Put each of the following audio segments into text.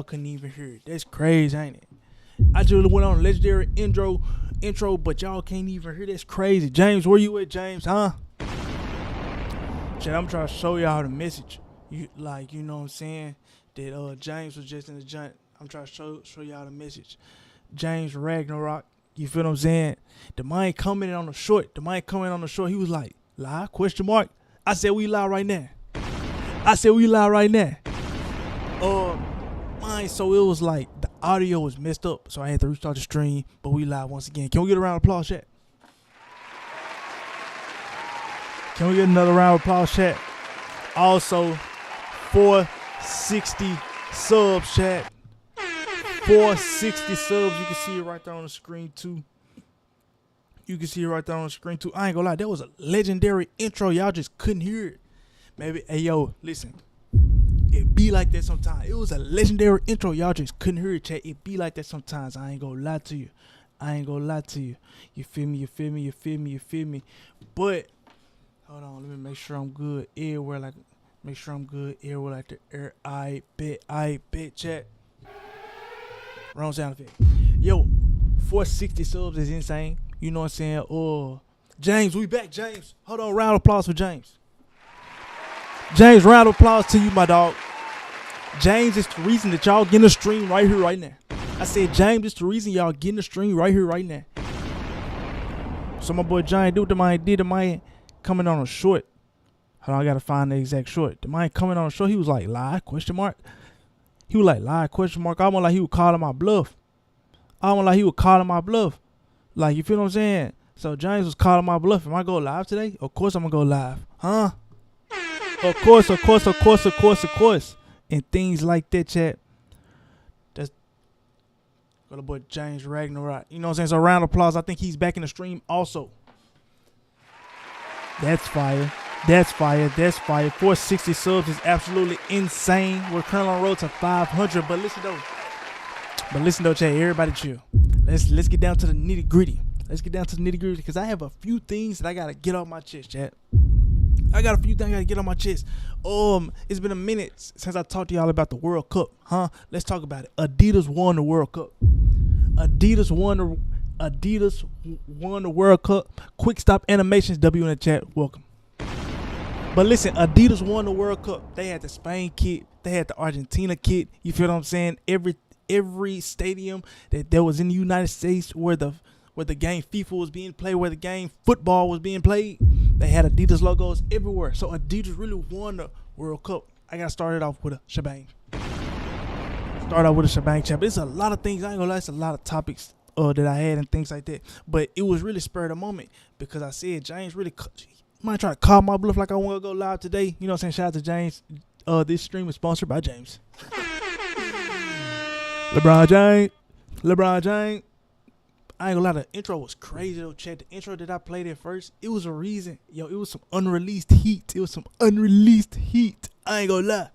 couldn't even hear it. That's crazy, ain't it? I just went on a legendary intro, but y'all can't even hear. That's crazy. James, where you at, James? Huh? Shit, I'm trying to show y'all the message. You know what I'm saying? That James was just in the joint. I'm trying to show y'all the message. James Ragnarok. You feel what I'm saying? The man commented on the short. He was like, live? Question mark. I said we live right now. So it was like the audio was messed up, so I had to restart the stream, but we live once again. Can we get a round of applause, chat? Can we get another round of applause, chat? Also, 460 subs, chat. 460 subs. You can see it right there on the screen, too. I ain't gonna lie, that was a legendary intro. Y'all just couldn't hear it. Maybe, hey, yo, listen. It be like that sometimes. It was a legendary intro. Y'all just couldn't hear it, chat. It be like that sometimes. I ain't gonna lie to you. You feel me? But, hold on. Let me make sure I'm good everywhere. Like the air. I bet, chat. Wrong sound effect. Yo, 460 subs is insane. You know what I'm saying? James, we back, James. Hold on. Round of applause for James. James, round of applause to you, my dog. James is the reason that y'all getting a stream right here, right now. I said, James is the reason y'all getting a stream right here, right now. So my boy James, do what the man did. The man coming on a short. Hold on, I gotta find the exact short. The man coming on a short. He was like, live? Question mark. He was like, live? Question mark. Almost like he was calling my bluff. Like, you feel what I'm saying? So James was calling my bluff. Am I go live today? Of course I'm gonna go live. Huh? Of course. And things like that, chat. That's got a boy James Ragnarok. You know what I'm saying? So round of applause. I think he's back in the stream also. That's fire. 460 subs is absolutely insane. We're currently on the road to 500. But listen though, chat. Everybody chill. Let's get down to the nitty gritty. Because I have a few things that I gotta get off my chest, chat. It's been a minute since I talked to y'all about the World Cup, huh? Let's talk about it. Adidas won the World Cup. Adidas won the World Cup. Quick Stop Animations, W in the chat. Welcome. But listen, Adidas won the World Cup. They had the Spain kit. They had the Argentina kit. You feel what I'm saying? Every stadium that there was in the United States where the game FIFA was being played, where the game football was being played, they had Adidas logos everywhere. So Adidas really won the World Cup. I got started off with a shebang. Chat. But it's a lot of things. I ain't gonna lie, it's a lot of topics that I had and things like that. But it was really spur of the moment because I said James really might try to call my bluff like I want to go live today. You know what I'm saying? Shout out to James. This stream is sponsored by James. LeBron James. I ain't gonna lie, the intro was crazy though, chat. The intro that I played at first, it was a reason. Yo, it was some unreleased heat. I ain't gonna lie.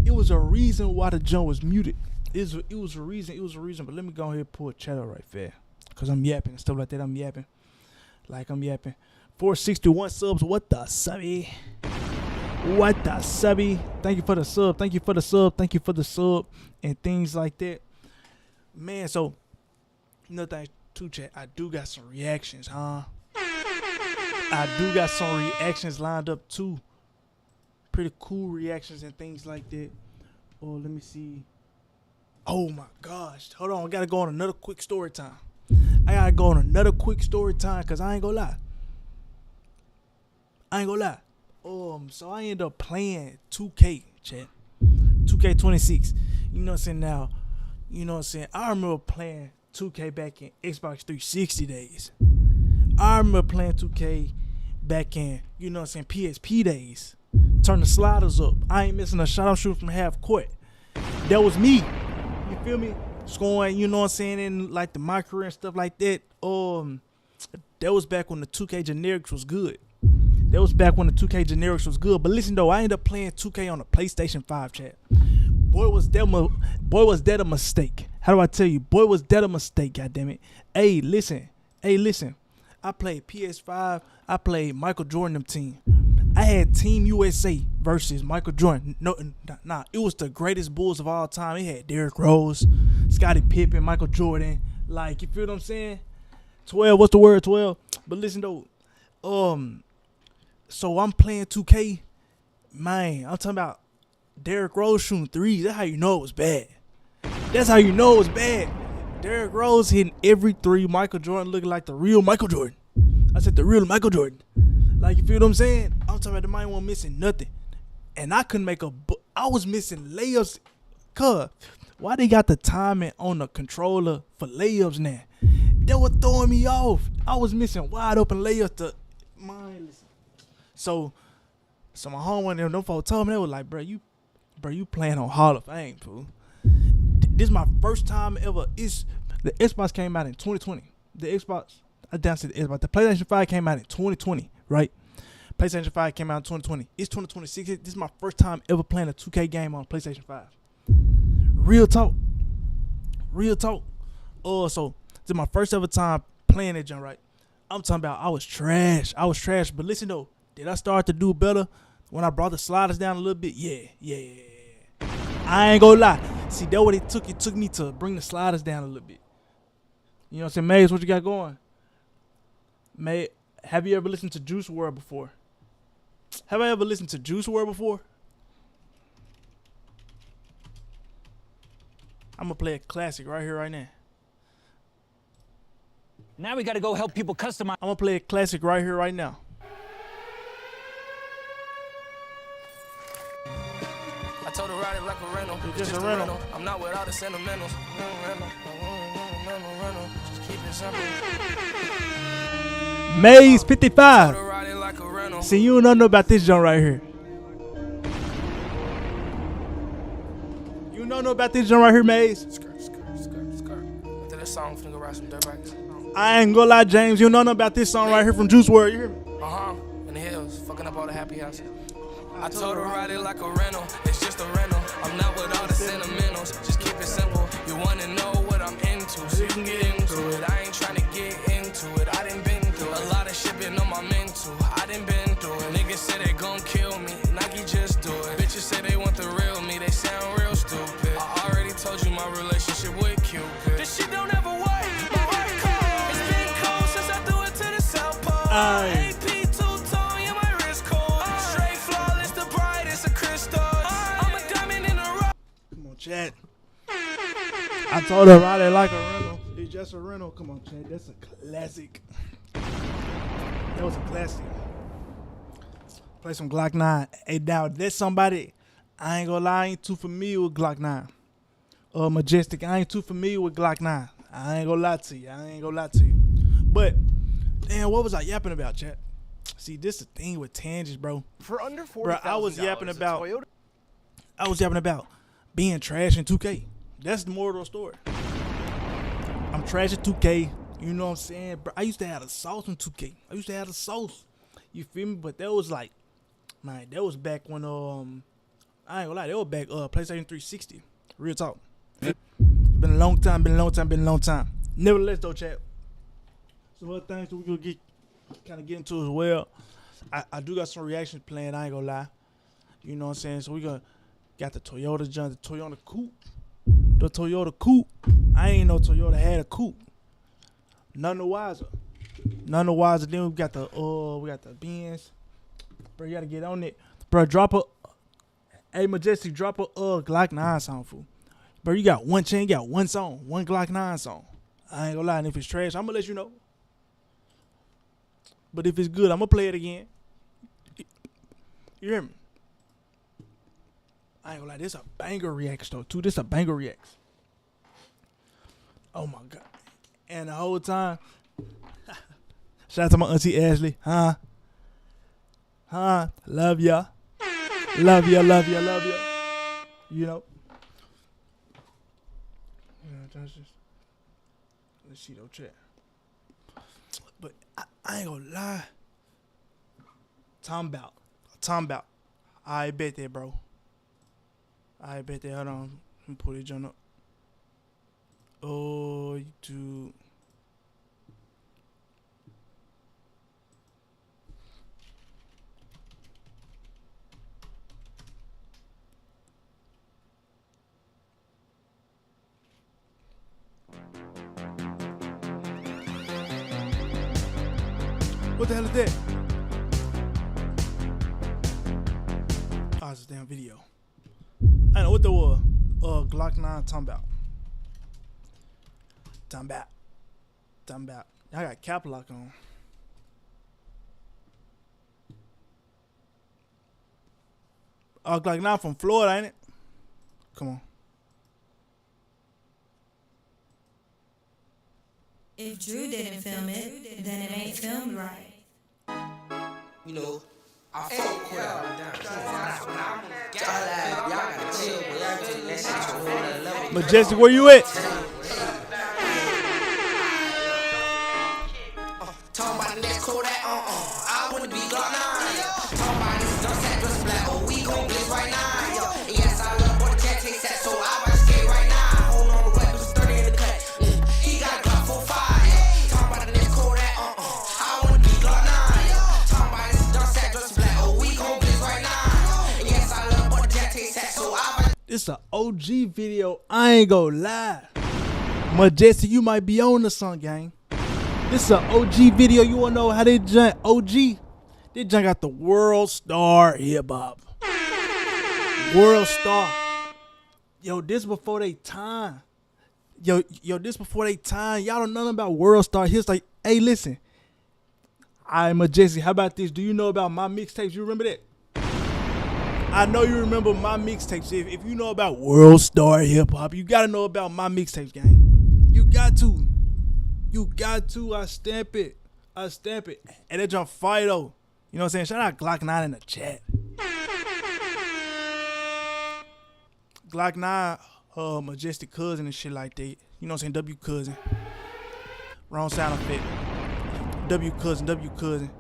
It was a reason why the jump was muted. It was a reason. But let me go ahead and pull a chat up right there. Cause I'm yapping and stuff like that. I'm yapping. 461 subs. What the subby? Thank you for the sub. And things like that. Man, so another thing too, chat. I do got some reactions, huh? Lined up too. Pretty cool reactions and things like that. Oh, let me see. Oh my gosh. Hold on. I gotta go on another quick story time. Cause I ain't gonna lie. So I ended up playing 2K, chat. 2K26. You know what I'm saying? Now, you know what I'm saying? I remember playing 2K back in Xbox 360 days. I remember playing 2K back in, you know what I'm saying, PSP days. Turn the sliders up. I ain't missing a shot. I'm shooting from half court. That was me. You feel me? Scoring, you know what I'm saying, in like the my career and stuff like that. That was back when the 2K generics was good. But listen though, I ended up playing 2K on the PlayStation 5, chat. Boy, was that a mistake. How do I tell you? Boy, was that a mistake, goddammit. Hey, listen. I played PS5. I played Michael Jordan them team. I had Team USA versus Michael Jordan. No, nah, it was the greatest Bulls of all time. It had Derrick Rose, Scottie Pippen, Michael Jordan. Like, you feel what I'm saying? 12, what's the word? 12. But listen though, so I'm playing 2K. Man, I'm talking about Derrick Rose shooting threes. That's how you know it was bad. That's how you know it was bad. Derrick Rose hitting every three. Michael Jordan looking like the real Michael Jordan. I said the real Michael Jordan. Like, you feel what I'm saying? I'm talking about the man wasn't missing nothing. And I couldn't make I was missing layups. Cuz, why they got the timing on the controller for layups now? They were throwing me off. I was missing wide open layups to mindless. So my homie and them folks told me, they was like, bro, you playing on Hall of Fame, fool. This is my first time ever. The Xbox came out in 2020. The Xbox, I downstairs the Xbox. The PlayStation 5 came out in 2020, right? PlayStation 5 came out in 2020. It's 2026. This is my first time ever playing a 2K game on PlayStation 5. Real talk. So this is my first ever time playing that jump, right? I'm talking about I was trash. But listen though, did I start to do better when I brought the sliders down a little bit? Yeah. I ain't gonna lie. See, that what it took. It took me to bring the sliders down a little bit. You know what I'm saying? Maze, what you got going? May, have you ever listened to Juice WRLD before? Have I ever listened to Juice WRLD before? I'm gonna play a classic right here, right now. Now we gotta go help people customize. I'm gonna play a classic right here, right now. I told her ride it like a rental. It's just a rental. I'm not without the sentimentals. Just keep it simple. Maze 55. See, you don't know about this joint right here. You don't know about this joint right here, Maze. Skirt. After this song, finna go ride some dirt bikes. I ain't gonna lie, James. You don't know about this song right here from Juice WRLD. You hear me? In the hills, fucking up all the happy houses. I told her ride it like a rental. It's just a rental. I'm not with all the sentimentals. Just keep it simple. You wanna know what I'm into, so you can get into it. I ain't trying to get into it. I done been through a lot of shit, been on my mental. I done been through it. Niggas say they gon' kill me. Nike just do it. Bitches say they want the real me. They sound real stupid. I already told you my relationship with Cupid. This shit don't ever work. My heart cold. It's been cold since I threw it to the South Pole. AP two-tone, yeah, my wrist cold. Straight flawless, the brightest of crystals. I'm a diamond in the rough. Come on, Chad. I told her ride it like a rental. It's just a rental. Come on, Chad. That's a classic. That was a classic. Play some Glock 9. Hey, now that's somebody. I ain't gonna lie, I ain't too familiar with Glock 9. Majestic, I ain't too familiar with Glock 9. I ain't gonna lie to you. But, damn, what was I yapping about, chat? See, this is the thing with tangents, bro. For under $40,000, bro, I was yapping about being trash in 2K. That's the moral of the story. I'm trash at 2K. You know what I'm saying? Bro, I used to have the sauce in 2K. You feel me? But that was like, man, that was back when, I ain't gonna lie, that was back, PlayStation 360. Real talk. It's been a long time. Nevertheless, though, chat. Some other things that we're gonna kind of get into as well. I do got some reactions planned, I ain't gonna lie. You know what I'm saying? So we got the Toyota John, the Toyota Coupe. The Toyota Coupe. I ain't know Toyota had a coupe. None the wiser. Then we got the Benz. Bro, you gotta get on it. Bro, Majestic, drop a Glock 9 song, fool. Bro, you got one chain, you got one song, one Glock 9 song. I ain't gonna lie, and if it's trash, I'm gonna let you know. But if it's good, I'm gonna play it again. You hear me? I ain't gonna lie, this a banger reacts though, too. This a banger reacts. Oh my God. And the whole time, shout out to my auntie Ashley. Love ya. Love ya. You know. Let's see though, chat. But I ain't gonna lie. Talking about. I bet that, bro. Hold on. Let me pull this joint up. Oh, YouTube. What the hell is that? Oh, it's a damn video. I know what the Glock 9 talking about. I got cap lock on. Glock 9 from Florida, ain't it? Come on. If Drew didn't film it, then it ain't filmed right. You know, I fuck with y'all. Y'all gotta chill, but y'all take that shit to a whole nother level. Majestic, where you at? Talking about the next Kodak, I wanna be Glock 9, yo. Talking about this dumb sack dress black, we gon' blitz right now, yo. And yes, I love boy the cat takes that, so I might skate right now. Hold on the weapons, 30 in the cut. He got a Glock 4-5, yo. Talking about the next Kodak, I wanna be Glock 9, yo. Talking about this dumb sack dress black, we gon' blitz right now. And yes, I love boy the cat takes that, so I might. This a OG video. I ain't gonna lie. Majestic, you might be on the song, gang. This is an OG video. You wanna know how they jump? OG. They jump got the world star hip hop. World star. Yo, this before they time. Yo, this before they time. Y'all don't know nothing about world star. Here's like, hey, listen. I'm Majestic. How about this? Do you know about my mixtapes? You remember that? I know you remember my mixtapes. If you know about world star hip hop, you gotta know about my mixtapes, gang. You got to. I stamp it. And that jump fire though. You know what I'm saying? Shout out Glock 9 in the chat. Glock 9, Majestic cousin and shit like that. You know what I'm saying? W cousin. Wrong sound effect. W cousin.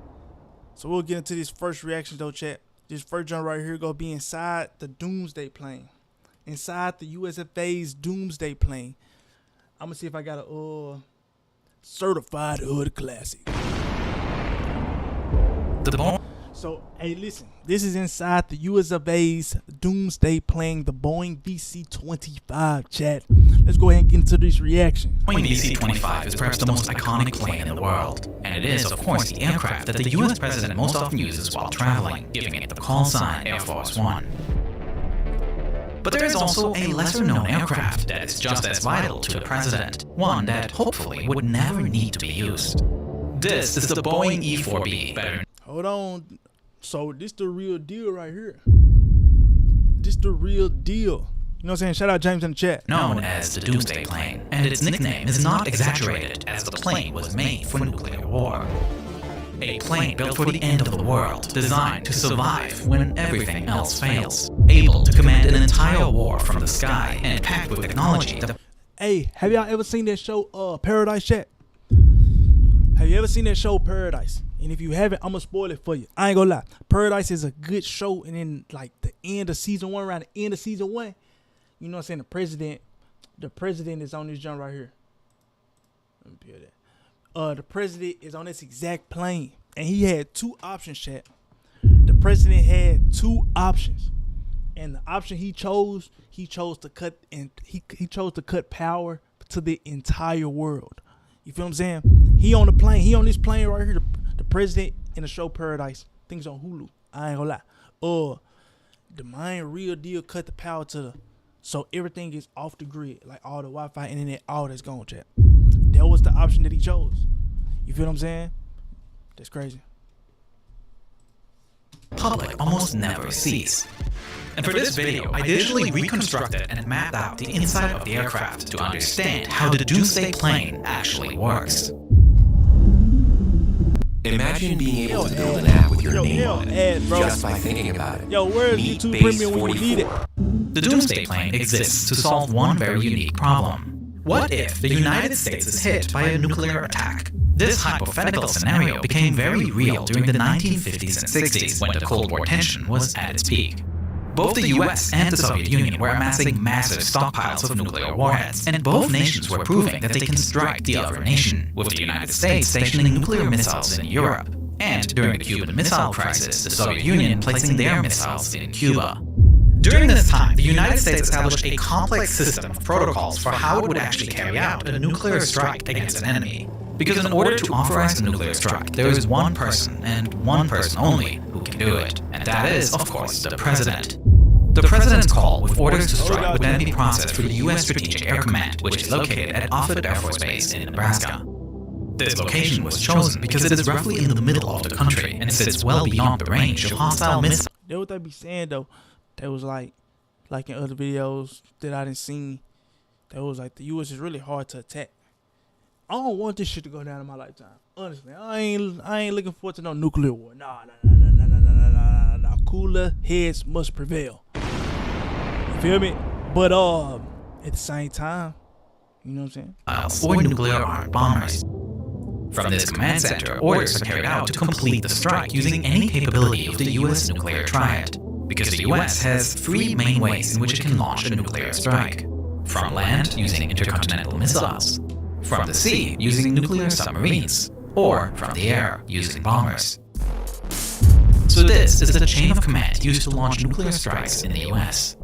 So we'll get into this first reaction though, chat. This first jump right here gonna be inside the Doomsday plane. Inside the USFA's Doomsday plane. I'm gonna see if I got a certified hood classic. So, hey, listen. This is inside the USFA's Doomsday plane, the Boeing VC-25, chat. Let's go ahead and get into this reaction. Boeing VC-25 is perhaps the most iconic plane in the world, and it is, of course, the aircraft that the U.S. president most often uses while traveling, giving it the call sign Air Force One. But there is also a lesser-known aircraft that is just as vital to the president, one that hopefully would never need to be used. This is the Boeing E-4B, better. Hold on. So this the real deal right here. This the real deal. You know what I'm saying? Shout out James in the chat. Known as the Doomsday Plane, and its nickname is not exaggerated as the plane was made for nuclear war. A plane built for the end of the world, designed to survive when everything else fails, able to command an entire war from the sky, and packed with technology that... Hey, have y'all ever seen that show, Paradise, chat? Have you ever seen that show, Paradise? And if you haven't, I'm gonna spoil it for you. I ain't gonna lie. Paradise is a good show, and then like the end of season 1, around the end of season 1, you know what I'm saying? The president is on this jump right here. Let me peel that. The president is on this exact plane, and he had two options, chat. The president had two options, and the option he chose to cut, and he chose to cut power to the entire world. You feel what I'm saying? He on the plane. He on this plane right here. The president in the show Paradise. Things on Hulu. I ain't gonna lie. The main real deal cut the power to the, so everything is off the grid, like all the Wi-Fi, internet, all that's gone, chat. That was the option that he chose. You feel what I'm saying? That's crazy. Public almost never sees. And for this video, I digitally reconstructed and mapped out the inside of the aircraft to understand how the Doomsday plane actually works. Imagine being able to build an app with your name on it, just by thinking about it. Yo, where's YouTube Premium when you need it? The Doomsday plane exists to solve one very unique problem. What if the United States is hit by a nuclear attack? This hypothetical scenario became very real during the 1950s and 60s when the Cold War tension was at its peak. Both the US and the Soviet Union were amassing massive stockpiles of nuclear warheads, and both nations were proving that they can strike the other nation, with the United States stationing nuclear missiles in Europe, and during the Cuban Missile Crisis, the Soviet Union placing their missiles in Cuba. During this time, the United States established a complex system of protocols for how it would actually carry out a nuclear strike against an enemy. Because in order to authorize a nuclear strike, there is one person, and one person only, who can do it. And that is, of course, the president. The president's call with orders to strike would then be processed through the U.S. Strategic Air Command, which is located at Offutt Air Force Base in Nebraska. This location was chosen because it is roughly in the middle of the country and sits well beyond the range of hostile missiles. That's what they be saying though. That was like in other videos that I didn't see. That was like the U.S. is really hard to attack. I don't want this shit to go down in my lifetime. Honestly, I ain't looking forward to no nuclear war. Nah. Cooler heads must prevail. You feel me? But at the same time, you know what I'm saying? Or nuclear-armed bombers. From this command center, orders are carried out to complete the strike using any capability of the U.S. nuclear triad. Because the U.S. has three main ways in which it can launch a nuclear strike. From land, using intercontinental missiles. From the sea, using nuclear submarines. Or from the air, using bombers. So this is the chain of command used to launch nuclear strikes in the US.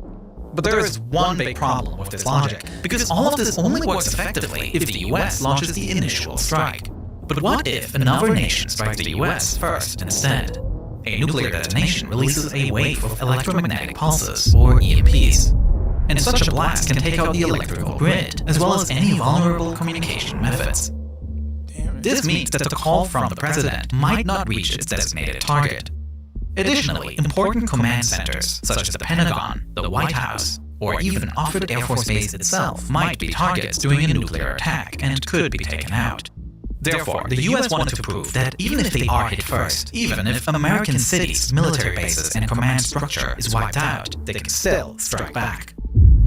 But there is one big problem with this logic, because all of this only works effectively if the US launches the initial strike. But what if another nation strikes the US first instead? A nuclear detonation releases a wave of electromagnetic pulses, or EMPs. And such a blast can take out the electrical grid, as well as any vulnerable communication methods. This means that the call from the president might not reach its designated target. Additionally, important command centers, such as the Pentagon, the White House, or even Offutt Air Force Base itself, might be targets during a nuclear attack and could be taken out. Therefore, the US wanted to prove that even if they are hit first, even if American cities, military bases, and command structure is wiped out, they can still strike back.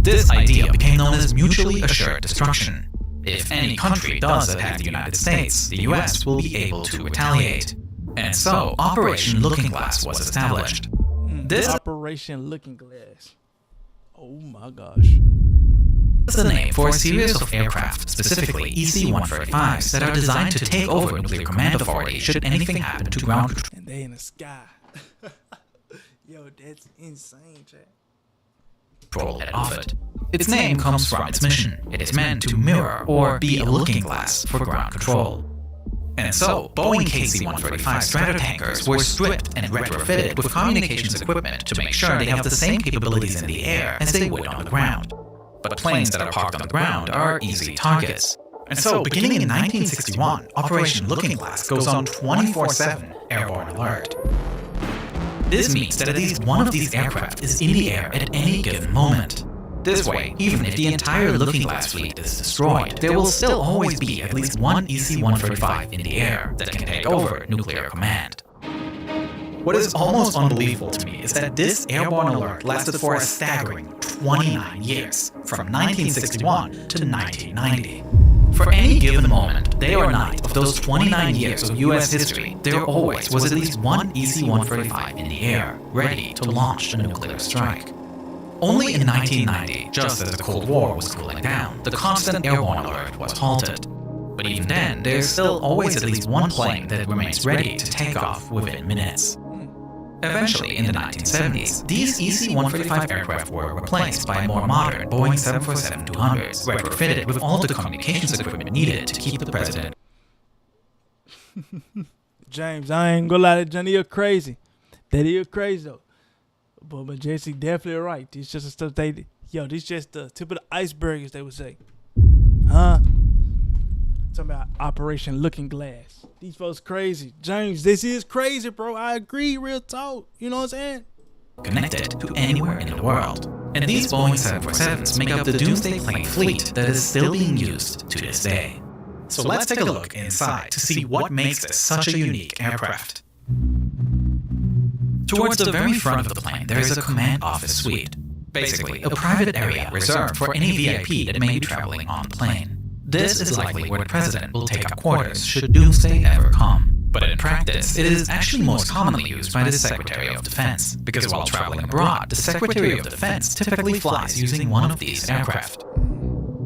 This idea became known as mutually assured destruction. If any country does attack the United States, the US will be able to retaliate. And so, Operation Looking Glass was established. This Operation Looking Glass. Oh my gosh. is the name for a series of aircraft, specifically EC-135s, that are designed to take over nuclear command authority should anything happen to ground control. And they in the sky. Yo, that's insane, chat. At Offutt. Its name comes from its mission. It is meant to mirror or be a looking glass for ground control. And so, Boeing KC-135 Stratotankers were stripped and retrofitted with communications equipment to make sure they have the same capabilities in the air as they would on the ground. But planes that are parked on the ground are easy targets. And so, beginning in 1961, Operation Looking Glass goes on 24/7 airborne alert. This means that at least one of these aircraft is in the air at any given moment. This way, even if the entire Looking Glass fleet is destroyed, there will still always be at least one EC-135 in the air that can take over nuclear command. What is almost unbelievable to me is that this airborne alert lasted for a staggering 29 years, from 1961 to 1990. For any given moment, day or night, of those 29 years of US history, there always was at least one EC-135 in the air, ready to launch a nuclear strike. Only in 1990, just as the Cold War was cooling down, the constant airborne alert was halted. But even then, there's still always at least one plane that remains ready to take off within minutes. Eventually, in the 1970s, these EC-135 aircraft were replaced by more modern Boeing 747-200s, retrofitted with all the communications equipment needed to keep the president. James, I ain't gonna lie to Johnny, you're crazy. That is crazy though. But Jesse definitely right. This just the stuff this just the tip of the iceberg, as they would say. Huh? Talking about Operation Looking Glass. These folks crazy. James, this is crazy, bro. I agree, real talk. You know what I'm saying? Connected to anywhere in the world. And these Boeing 747s make up the doomsday plane fleet that is still being used to this day. So let's take a look inside to see what makes this such a unique aircraft. Towards the very front of the plane, there is a command office suite. Basically, a private area reserved for any VIP that may be traveling on the plane. This is likely where the president will take up quarters should doomsday ever come. But in practice, it is actually most commonly used by the Secretary of Defense, because while traveling abroad, the Secretary of Defense typically flies using one of these aircraft.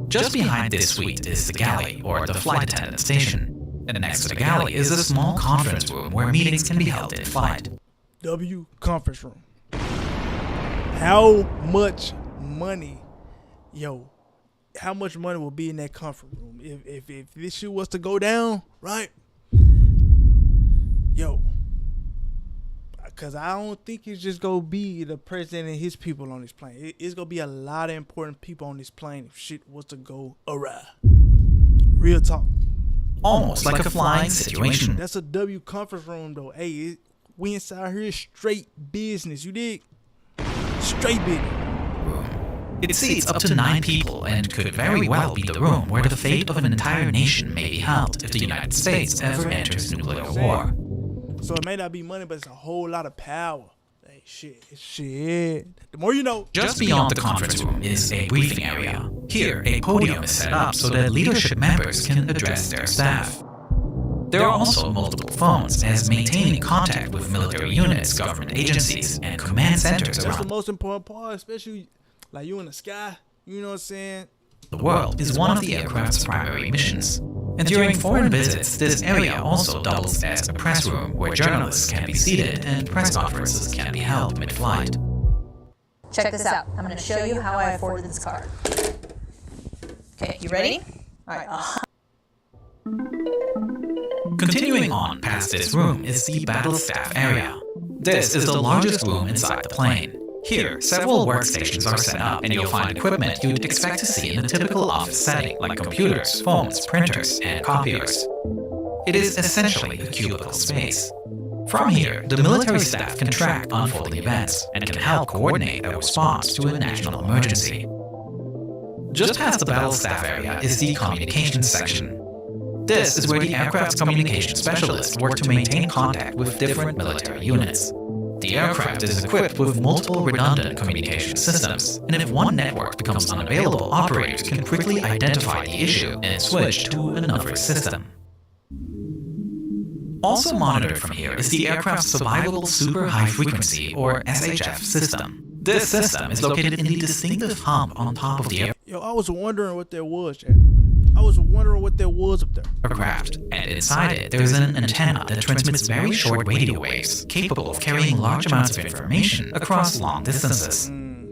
Just behind this suite is the galley, or the flight attendant station. And next to the galley is a small conference room where meetings can be held in flight. Conference room. How much money, how much money will be in that comfort room if this shit was to go down, right? Yo, because I don't think it's just gonna be the president and his people on this plane. It's gonna be a lot of important people on this plane if shit was to go awry. Real talk. Almost like a flying situation. That's a W conference room though. Hey, we inside here straight business. You dig? Straight business. It seats up to 9 people and could very well be the room where the fate of an entire nation may be held if the United States ever enters nuclear war. So it may not be money, but it's a whole lot of power. Hey, shit. The more you know. Just beyond the conference room is a briefing area. Here, a podium is set up so that leadership members can address their staff. There are also multiple phones, as maintaining contact with military units, government agencies, and command centers That's around the most important part, especially like you in the sky. You know what I'm saying? the world is one of the aircraft's primary missions. And during foreign visits, this area also doubles as a press room where journalists can be seated and press conferences can be held mid-flight. Check this out. I'm going to show you how I afforded this card. Okay, you ready? All right. Continuing on past this room is the battle staff area. This is the largest room inside the plane. Here, several workstations are set up and you'll find equipment you'd expect to see in a typical office setting like computers, phones, printers, and copiers. It is essentially a cubicle space. From here, the military staff can track unfolding events and can help coordinate a response to a national emergency. Just past the battle staff area is the communications section. This is where the aircraft's communication specialists work to maintain contact with different military units. The aircraft is equipped with multiple redundant communication systems, and if one network becomes unavailable, operators can quickly identify the issue and switch to another system. Also monitored from here is the aircraft's survivable super high frequency, or SHF system. This system is located in the distinctive hump on top of the Yo, I was wondering what there was, Chad. I was wondering what there was up there. aircraft, and inside it there is an antenna that transmits very short radio waves, capable of carrying large amounts of information across long distances.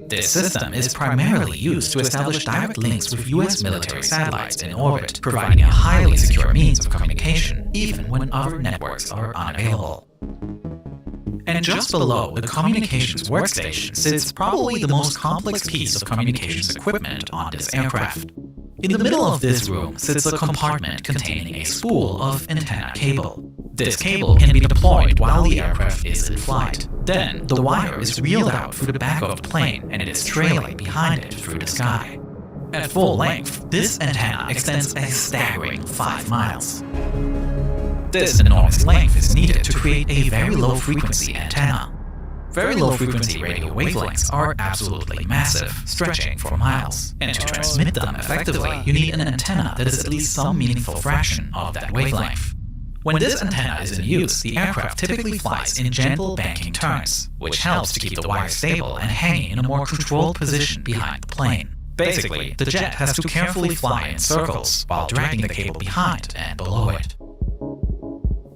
This system is primarily used to establish direct links with US military satellites in orbit, providing a highly secure means of communication, even when other networks are unavailable. And just below the communications workstation sits probably the most complex piece of communications equipment on this aircraft. In the middle of this room sits a compartment containing a spool of antenna cable. This cable can be deployed while the aircraft is in flight. Then, the wire is reeled out through the back of the plane and it is trailing behind it through the sky. At full length, this antenna extends a staggering 5 miles. This enormous length is needed to create a very low-frequency antenna. Very low-frequency radio wavelengths are absolutely massive, stretching for miles. And to transmit them effectively, you need an antenna that is at least some meaningful fraction of that wavelength. When this antenna is in use, the aircraft typically flies in gentle banking turns, which helps to keep the wire stable and hanging in a more controlled position behind the plane. Basically, the jet has to carefully fly in circles while dragging the cable behind and below it.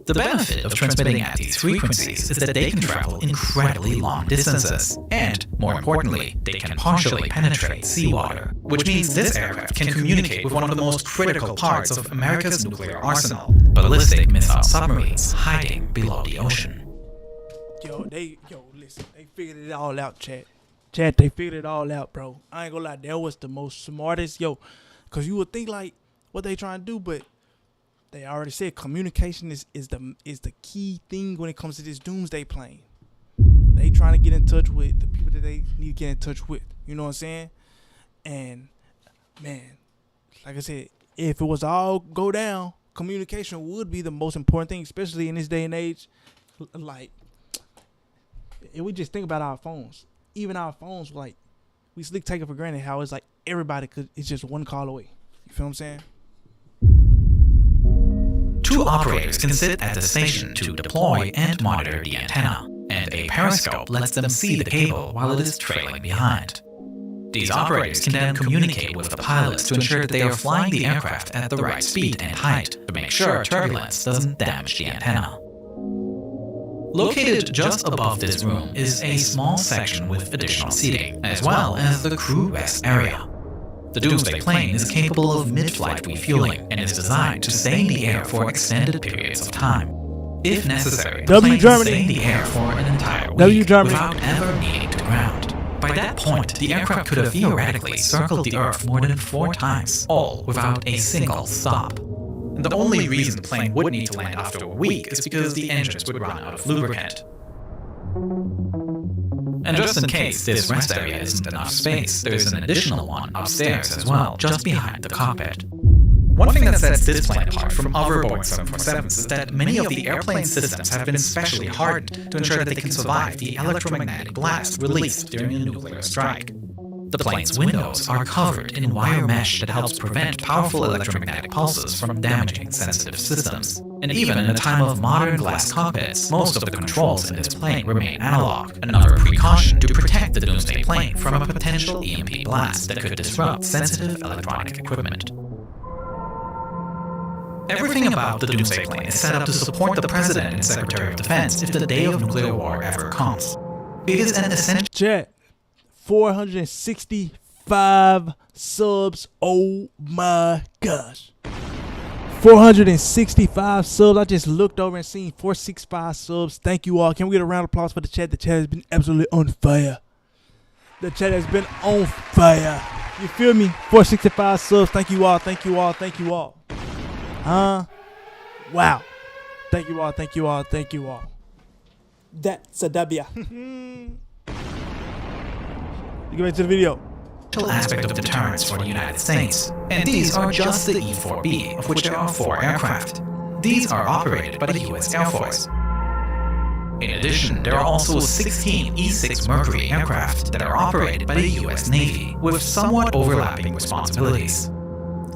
The benefit of transmitting at these frequencies is that they can travel incredibly long distances, and, more importantly, they can partially penetrate seawater, which means this aircraft can communicate with one of the most critical parts of America's nuclear arsenal, ballistic missile submarines hiding below the ocean. Listen, they figured it all out, Chad. Chad, they figured it all out, bro. I ain't gonna lie, that was the most smartest, cause you would think like what they trying to do, but they already said communication is the key thing when it comes to this doomsday plane. They trying to get in touch with the people that they need to get in touch with. You know what I'm saying? And man, like I said, if it was all go down, communication would be the most important thing, especially in this day and age. Like, if we just think about our phones, even our phones, like we slick take it for granted how it's like everybody it's just one call away. You feel what I'm saying? 2 operators can sit at the station to deploy and monitor the antenna, and a periscope lets them see the cable while it is trailing behind. These operators can then communicate with the pilots to ensure that they are flying the aircraft at the right speed and height to make sure turbulence doesn't damage the antenna. Located just above this room is a small section with additional seating, as well as the crew rest area. The Doomsday plane is capable of mid-flight refueling and is designed to stay in the air for extended periods of time. If necessary, the plane can stay in the air for an entire week without ever needing to ground. By that point, the aircraft could have theoretically circled the Earth more than 4 times, all without a single stop. And the only reason the plane would need to land after a week is because the engines would run out of lubricant. And just in case this rest area isn't enough space, there is an additional one upstairs as well, just behind the cockpit. One thing that sets this plane apart from other Boeing 747s is that many of the airplane systems have been specially hardened to ensure that they can survive the electromagnetic blast released during a nuclear strike. The plane's windows are covered in wire mesh that helps prevent powerful electromagnetic pulses from damaging sensitive systems. And even in the time of modern glass cockpits, most of the controls in this plane remain analog, another precaution to protect the Doomsday plane from a potential EMP blast that could disrupt sensitive electronic equipment. Everything about the Doomsday plane is set up to support the President and Secretary of Defense if the day of nuclear war ever comes. It is an essential... Chat, 465 subs. Oh my gosh. 465 subs. I just looked over and seen 465 subs. Thank you all. Can we get a round of applause for the chat? The chat has been absolutely on fire. The chat has been on fire. You feel me? 465 subs. Thank you all. Thank you all. Thank you all. Wow. Thank you all. Thank you all. Thank you all. That's a W. Get back to the video. Aspect of deterrence for the United States, and these are just the E-4B, of which there are 4 aircraft. These are operated by the U.S. Air Force. In addition, there are also 16 E-6 Mercury aircraft that are operated by the U.S. Navy, with somewhat overlapping responsibilities.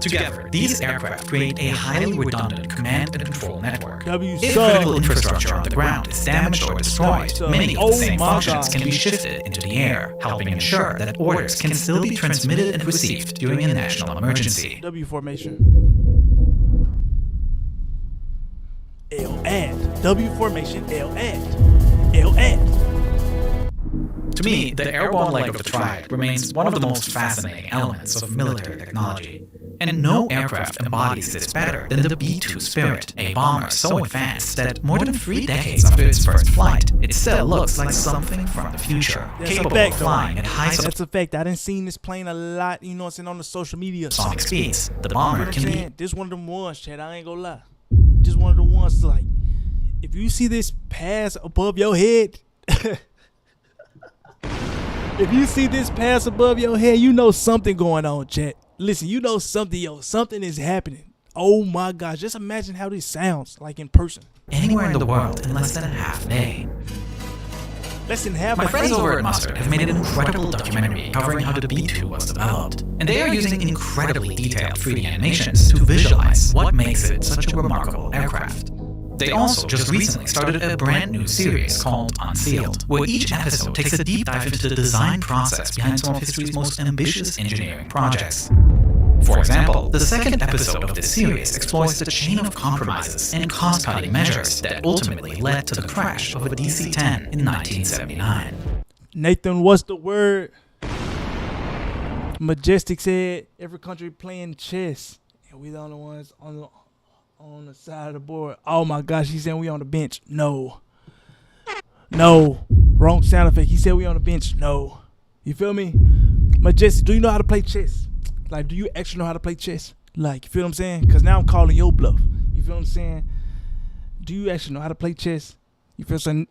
Together, these aircraft create a highly redundant command and control network. If critical infrastructure on the ground is damaged or destroyed, many of the same functions can be shifted into the air, helping ensure that orders can still be transmitted and received during a national emergency. W formation. L and W formation. L and L and. To me, the airborne leg of the triad remains one of the most fascinating elements of military technology. And no aircraft embodies this better than the B-2 Spirit, a bomber so advanced that more than 3 decades after its first flight, it still looks like something from the future, capable of flying at high That's a fact. I done seen this plane a lot, you know what I'm saying, on the social media. Sonic speeds. The bomber can be... This one of them ones, Chad, I ain't gonna lie. Just one of the ones, like, if you see this pass above your head... If you see this pass above your head, you know something going on, chat. Listen, you know something, something is happening. Oh my gosh, just imagine how this sounds like in person. Anywhere in the world in less than a half day. Less than half. My friends over at Mustard have made an incredible documentary covering how the B-2 was developed. And they are using incredibly detailed 3D animations to visualize what makes it such a remarkable aircraft. They also just recently started a brand new series called Unsealed, where each episode takes a deep dive into the design process behind some of history's most ambitious engineering projects. For example, the second episode of this series explores the chain of compromises and cost-cutting measures that ultimately led to the crash of a DC-10 in 1979. Nathan, what's the word? Majestic said every country playing chess, and we the only ones on the side of the board. Oh my gosh, he said we on the bench. No. Wrong sound effect. He said we on the bench. No. You feel me? Majestic, do you know how to play chess? Like, do you actually know how to play chess? Like, you feel what I'm saying? Because now I'm calling your bluff. You feel what I'm saying? Do you actually know how to play chess? You feel what I'm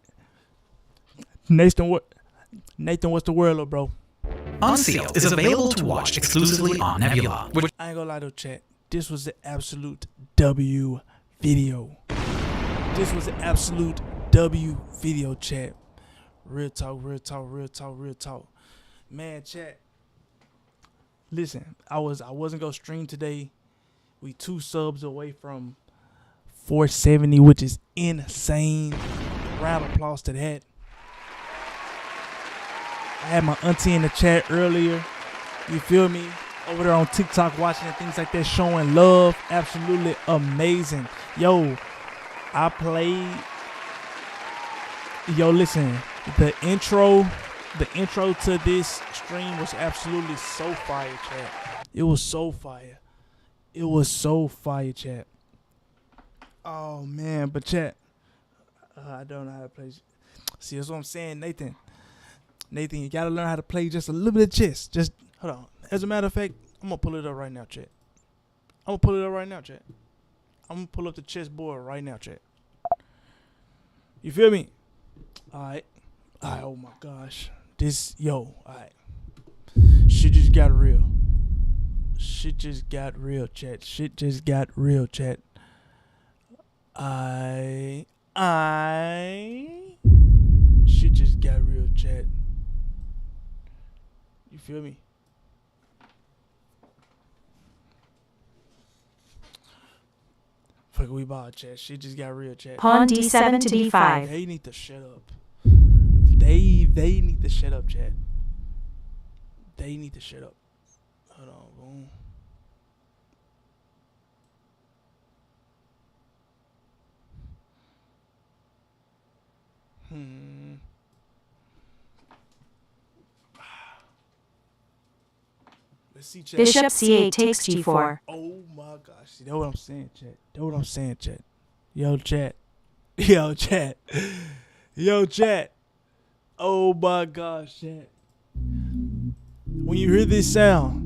saying? Nathan, what's the word, little bro? Unsealed is available to watch exclusively on Nebula. I ain't gonna lie to chat. This was the absolute W video. This was the absolute W video, chat. Real talk. Man, chat. Listen, I wasn't gonna stream today. We 2 subs away from 470, which is insane. Round of applause to that. I had my auntie in the chat earlier. You feel me? Over there on TikTok watching and things like that, showing love. Absolutely amazing. Yo, I played. Yo, listen, the intro to this stream was absolutely so fire, chat. It was so fire. It was so fire, chat. Oh man, but chat, I don't know how to play. See, that's what I'm saying, Nathan. Nathan, you gotta learn how to play just a little bit of chess. Just hold on. As a matter of fact, I'm gonna pull it up right now, chat. I'm gonna pull it up right now, chat. I'm gonna pull up the chessboard right now, chat. You feel me? Alright. Alright, oh my gosh. Alright. Shit just got real. Shit just got real, chat. Shit just got real, chat. Shit just got real, chat. You feel me? Fuck, we bought, chat. Shit just got real, chat. Pawn d7 to d5. They need to shut up. They need to shut up, chat. They need to shut up. Hold on, boom. Let's see, chat. Bishop c8 takes g4. Oh my gosh. See, that's what I'm saying, chat. That's what I'm saying, chat. Yo, chat. Yo, chat. Yo, chat. Oh my gosh, chat. When you hear this sound,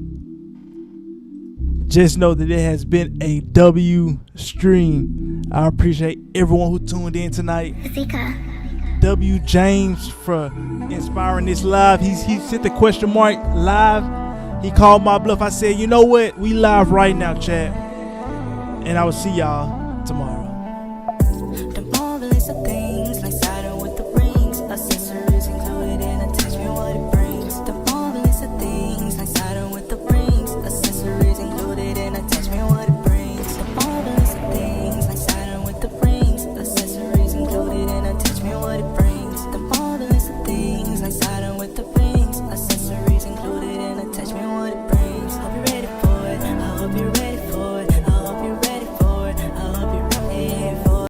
just know that it has been a W stream. I appreciate everyone who tuned in tonight. W James for inspiring this live. He sent the question mark live. He called my bluff. I said, you know what? We live right now, chat. And I will see y'all tomorrow.